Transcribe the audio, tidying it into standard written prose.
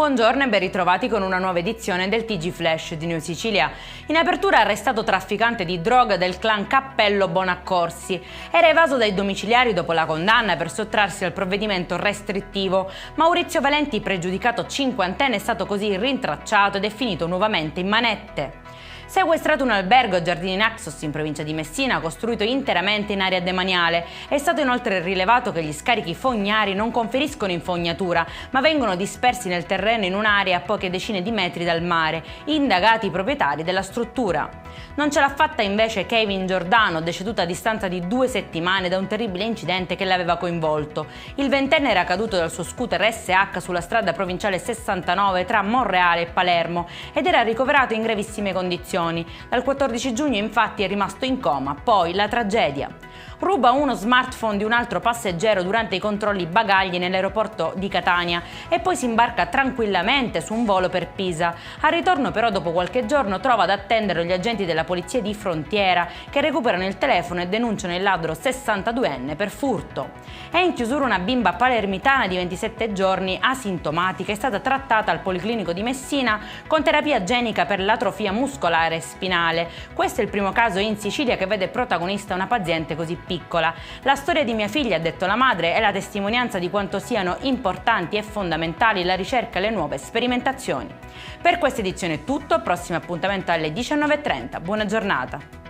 Buongiorno e ben ritrovati con una nuova edizione del TG Flash di New Sicilia. In apertura arrestato trafficante di droga del clan Cappello Bonaccorsi. Era evaso dai domiciliari dopo la condanna per sottrarsi al provvedimento restrittivo. Maurizio Valenti, pregiudicato cinquantenne, è stato così rintracciato ed è finito nuovamente in manette. Sequestrato un albergo a Giardini Naxos in provincia di Messina, costruito interamente in area demaniale. È stato inoltre rilevato che gli scarichi fognari non conferiscono infognatura, ma vengono dispersi nel terreno in un'area a poche decine di metri dal mare, indagati i proprietari della struttura. Non ce l'ha fatta invece Kevin Giordano, deceduto a distanza di 2 settimane da un terribile incidente che l'aveva coinvolto. Il ventenne era caduto dal suo scooter SH sulla strada provinciale 69 tra Monreale e Palermo ed era ricoverato in gravissime condizioni. Dal 14 giugno infatti è rimasto in coma, poi la tragedia. Ruba uno smartphone di un altro passeggero durante i controlli bagagli nell'aeroporto di Catania e poi si imbarca tranquillamente su un volo per Pisa. Al ritorno però dopo qualche giorno trova ad attendere gli agenti della polizia di frontiera che recuperano il telefono e denunciano il ladro 62enne per furto. È in chiusura una bimba palermitana di 27 giorni asintomatica, è stata trattata al Policlinico di Messina con terapia genica per l'atrofia muscolare e spinale. Questo è il primo caso in Sicilia che vede protagonista una paziente così piccola. La storia di mia figlia, ha detto la madre, è la testimonianza di quanto siano importanti e fondamentali la ricerca e le nuove sperimentazioni. Per questa edizione è tutto, prossimo appuntamento alle 19:30. Buona giornata.